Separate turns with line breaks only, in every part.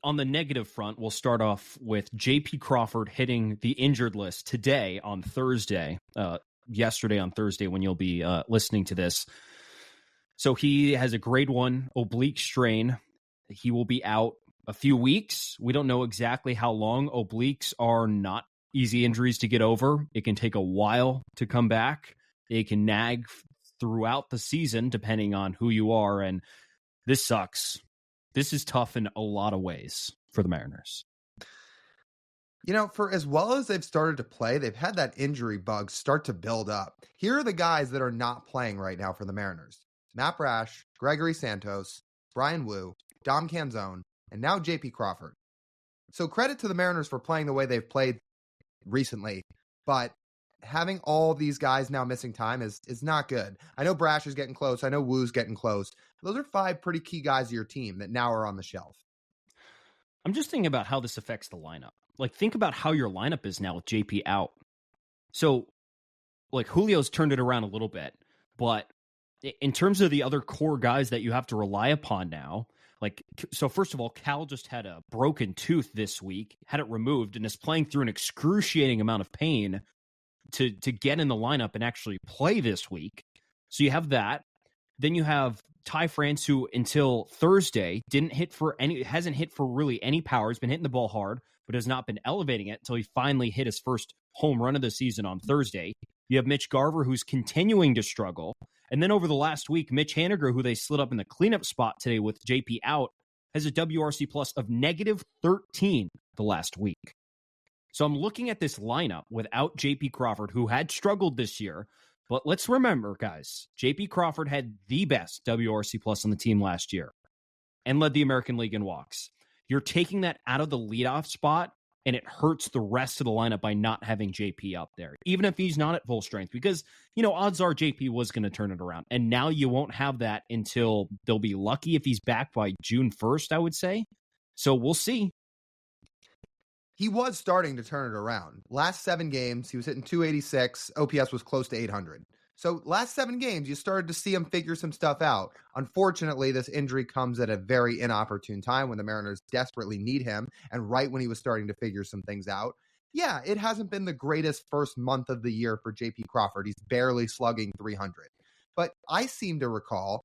on the negative front, we'll start off with JP Crawford hitting the injured list today on Thursday, yesterday on Thursday when you'll be listening to this. So he has a grade 1 oblique strain. He will be out a few weeks. We don't know exactly how long. Obliques are not easy injuries to get over. It can take a while to come back. It can nag throughout the season, depending on who you are. And this sucks. This is tough in a lot of ways for the Mariners.
You know, for as well as they've started to play, they've had that injury bug start to build up. Here are the guys that are not playing right now for the Mariners: Matt Brash, Gregory Santos, Brian Wu, Dom Canzone, and now JP Crawford. So credit to the Mariners for playing the way they've played recently, but having all these guys now missing time is not good. I know Brash is getting close. I know Wu's getting close. Those are 5 pretty key guys of your team that now are on the shelf.
I'm just thinking about how this affects the lineup. Like, think about how your lineup is now with JP out. So, like, Julio's turned it around a little bit, but in terms of the other core guys that you have to rely upon now, like, so first of all, Cal just had a broken tooth this week, had it removed, and is playing through an excruciating amount of pain to get in the lineup and actually play this week. So you have that. Then you have Ty France, who until Thursday hasn't hit for really any power. He's been hitting the ball hard, but has not been elevating it until he finally hit his first home run of the season on Thursday. You have Mitch Garver, who's continuing to struggle. And then over the last week, Mitch Haniger, who they slid up in the cleanup spot today with JP out, has a WRC plus of -13 the last week. So I'm looking at this lineup without JP Crawford, who had struggled this year. But let's remember, guys, JP Crawford had the best WRC plus on the team last year and led the American League in walks. You're taking that out of the leadoff spot, and it hurts the rest of the lineup by not having JP up there, even if he's not at full strength, because, you know, odds are JP was going to turn it around. And now you won't have that until they'll be lucky if he's back by June 1st, I would say. So we'll see.
He was starting to turn it around. Last 7 games, he was hitting 286. OPS was close to 800. So last 7 games, you started to see him figure some stuff out. Unfortunately, this injury comes at a very inopportune time when the Mariners desperately need him, and right when he was starting to figure some things out. Yeah, it hasn't been the greatest first month of the year for JP Crawford. He's barely slugging 300. But I seem to recall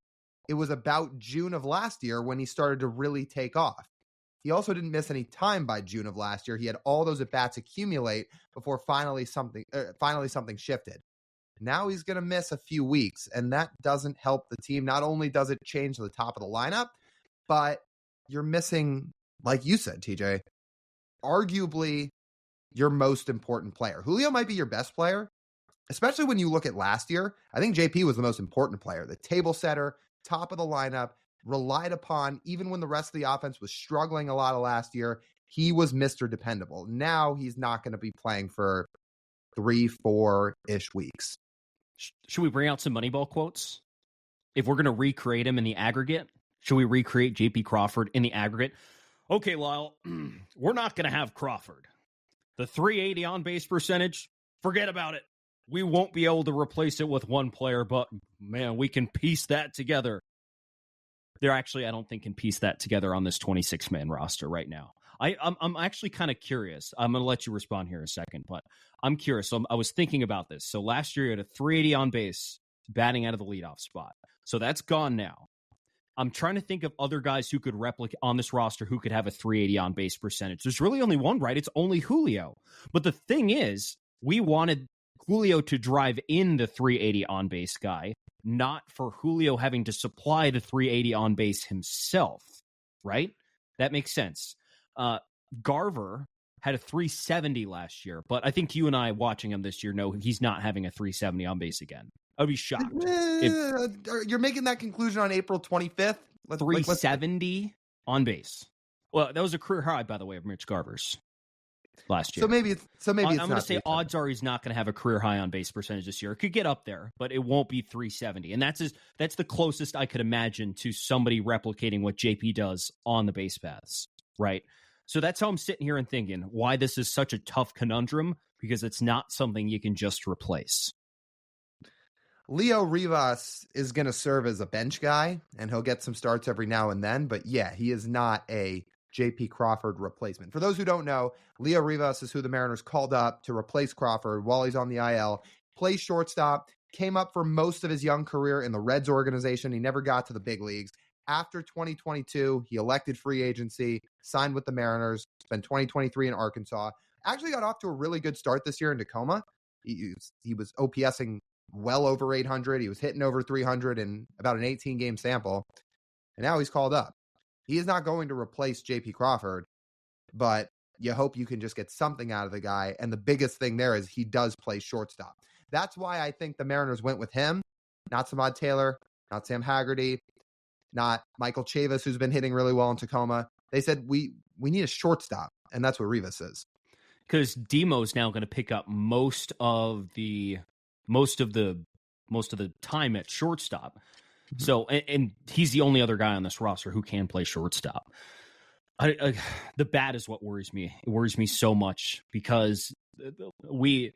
it was about June of last year when he started to really take off. He also didn't miss any time by June of last year. He had all those at-bats accumulate before finally something shifted. Now he's going to miss a few weeks, and that doesn't help the team. Not only does it change the top of the lineup, but you're missing, like you said, TJ, arguably your most important player. Julio might be your best player, especially when you look at last year. I think JP was the most important player, the table setter, top of the lineup, relied upon even when the rest of the offense was struggling a lot of last year. He was Mr. Dependable. Now he's not going to be playing for 3-4-ish weeks.
Should we bring out some Moneyball quotes? If we're going to recreate him in the aggregate, should we recreate JP Crawford in the aggregate? Okay, Lyle, we're not going to have Crawford. The 380 on base percentage, forget about it. We won't be able to replace it with one player, but man, we can piece that together. They're actually, I don't think, can piece that together on this 26-man roster right now. I'm actually kind of curious. I'm going to let you respond here in a second, but I'm curious. So I was thinking about this. So last year, you had a 380 on base, batting out of the leadoff spot. So that's gone now. I'm trying to think of other guys who could replicate on this roster who could have a 380 on base percentage. There's really only one, right? It's only Julio. But the thing is, we wanted Julio to drive in the 380 on base guy, not for Julio having to supply the 380 on base himself, right? That makes sense. Garver had a 370 last year, but I think you and I watching him this year know he's not having a 370 on base again. I would be shocked.
You're making that conclusion on April 25th?
370 on base. Well, that was a career high, by the way, of Mitch Garver's last year.
So maybe it's I'm
going to say odds are he's not going to have a career high on base percentage this year. It could get up there, but it won't be 370. And that's the closest I could imagine to somebody replicating what JP does on the base paths, right? So that's how I'm sitting here and thinking why this is such a tough conundrum, because it's not something you can just replace.
Leo Rivas is going to serve as a bench guy, and he'll get some starts every now and then. But yeah, he is not a JP Crawford replacement. For those who don't know, Leo Rivas is who the Mariners called up to replace Crawford while he's on the IL. Plays shortstop, came up for most of his young career in the Reds organization. He never got to the big leagues. After 2022, he elected free agency, signed with the Mariners, spent 2023 in Arkansas. Actually got off to a really good start this year in Tacoma. He was OPSing well over 800. He was hitting over 300 in about an 18-game sample. And now he's called up. He is not going to replace JP Crawford, but you hope you can just get something out of the guy. And the biggest thing there is he does play shortstop. That's why I think the Mariners went with him, not Samad Taylor, not Sam Haggerty, not Michael Chavis, who's been hitting really well in Tacoma. They said, we need a shortstop, and that's what Rivas is.
Because Demo's now going to pick up most of the time at shortstop. Mm-hmm. So, and he's the only other guy on this roster who can play shortstop. The bat is what worries me. It worries me so much because we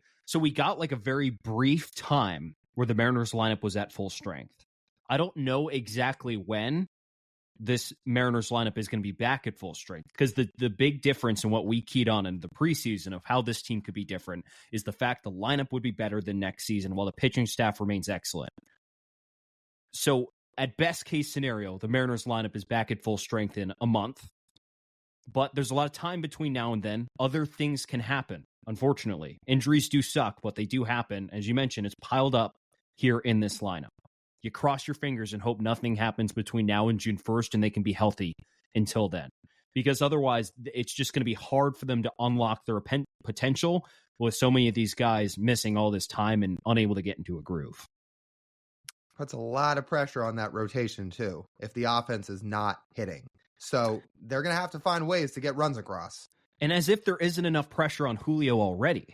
got like a very brief time where the Mariners lineup was at full strength. I don't know exactly when this Mariners lineup is going to be back at full strength, because the big difference in what we keyed on in the preseason of how this team could be different is the fact the lineup would be better than next season while the pitching staff remains excellent. So at best case scenario, the Mariners lineup is back at full strength in a month, but there's a lot of time between now and then. Other things can happen. Unfortunately, injuries do suck, but they do happen. As you mentioned, it's piled up here in this lineup. You cross your fingers and hope nothing happens between now and June 1st and they can be healthy until then. Because otherwise, it's just going to be hard for them to unlock their potential with so many of these guys missing all this time and unable to get into a groove.
Puts a lot of pressure on that rotation, too, if the offense is not hitting. So they're going to have to find ways to get runs across.
And as if there isn't enough pressure on Julio already.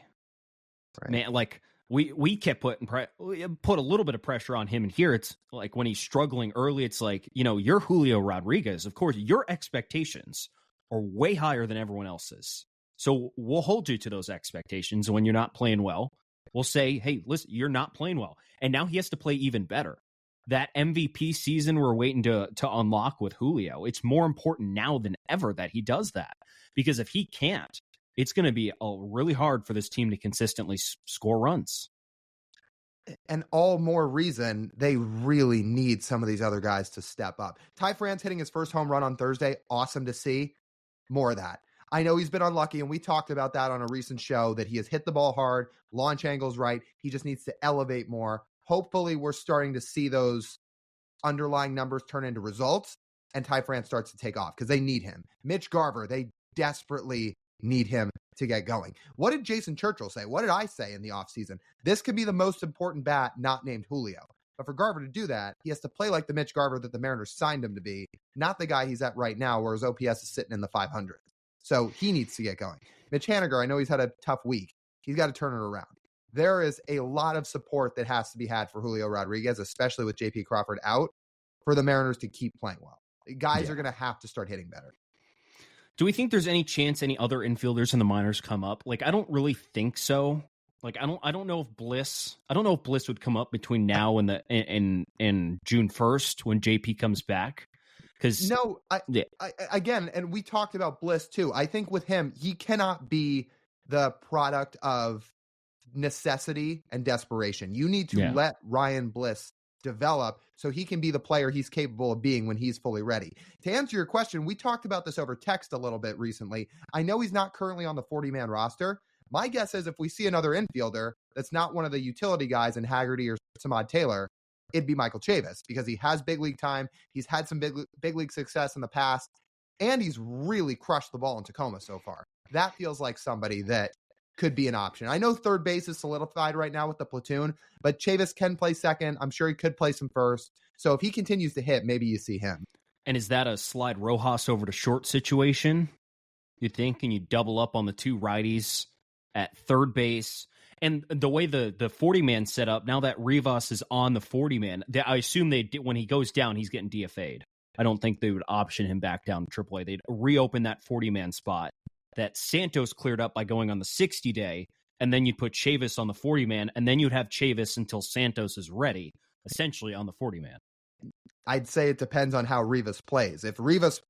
Right. Man, like... We kept put a little bit of pressure on him, and here it's like when he's struggling early, it's like, you're Julio Rodriguez. Of course, your expectations are way higher than everyone else's. So we'll hold you to those expectations. When you're not playing well, we'll say, hey, listen, you're not playing well. And now he has to play even better. That MVP season we're waiting to unlock with Julio, it's more important now than ever that he does that. Because if he can't, it's going to be really hard for this team to consistently score runs.
And all more reason they really need some of these other guys to step up. Ty France hitting his first home run on Thursday. Awesome to see. More of that. I know he's been unlucky, and we talked about that on a recent show, that he has hit the ball hard, launch angles right. He just needs to elevate more. Hopefully we're starting to see those underlying numbers turn into results, and Ty France starts to take off because they need him. Mitch Garver, they desperately need him to get going. What did Jason Churchill say? What did I say in the offseason? This could be the most important bat not named Julio. But for Garver to do that, he has to play like the Mitch Garver that the Mariners signed him to be, not the guy he's at right now where his OPS is sitting in the 500s. So he needs to get going. Mitch Haniger, I know he's had a tough week. He's got to turn it around. There is a lot of support that has to be had for Julio Rodriguez, especially with JP Crawford out, for the Mariners to keep playing well. Guys are going to have to start hitting better.
Do we think there's any chance any other infielders in the minors come up? Like, I don't really think so. Like, I don't know if Bliss would come up between now and and June 1st when JP comes back. Because again, and we talked about Bliss too. I think with him, he cannot be the product of necessity and desperation. You need to let Ryan Bliss develop so he can be the player he's capable of being when he's fully ready. To answer your question, we talked about this over text a little bit recently. I know he's not currently on the 40-man roster. My guess is if we see another infielder that's not one of the utility guys in Haggerty or Samad Taylor, it'd be Michael Chavis, because he has big league time. He's had some big league success in the past, and he's really crushed the ball in Tacoma so far. That feels like somebody that could be an option. I know third base is solidified right now with the platoon, but Chavis can play second. I'm sure he could play some first. So if he continues to hit, maybe you see him. And is that a slide Rojas over to short situation, you think? Can you double up on the two righties at third base? And the way the 40-man set up, now that Rivas is on the 40-man, I assume when he goes down, he's getting DFA'd. I don't think they would option him back down to AAA. They'd reopen that 40-man spot that Santos cleared up by going on the 60-day, and then you'd put Chavis on the 40-man, and then you'd have Chavis until Santos is ready, essentially on the 40-man.
I'd say it depends on how Rivas plays. If Rivas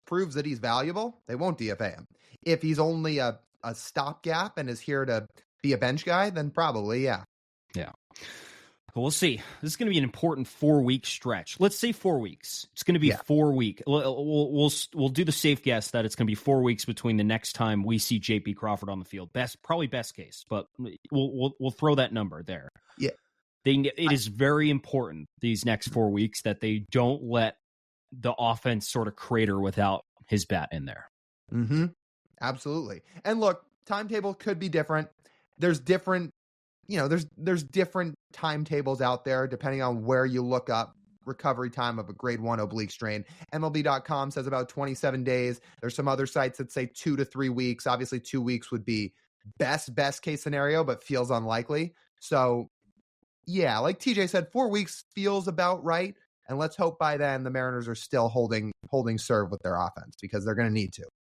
proves that he's valuable, they won't DFA him. If he's only a stopgap and is here to be a bench guy, then probably, yeah.
Yeah. We'll see. This is going to be an important 4-week stretch. Let's say 4 weeks. It's going to be 4 weeks. We'll do the safe guess that it's going to be 4 weeks between the next time we see JP Crawford on the field. Probably best case, but we'll throw that number there.
Yeah.
It is very important these next 4 weeks that they don't let the offense sort of crater without his bat in there.
Mm-hmm. Absolutely. And look, timetable could be different. There's different timetables out there depending on where you look up recovery time of a grade 1 oblique strain. MLB.com says about 27 days. There's some other sites that say 2 to 3 weeks. Obviously 2 weeks would be best case scenario, but feels unlikely. So yeah, like TJ said, 4 weeks feels about right. And let's hope by then the Mariners are still holding serve with their offense, because they're going to need to.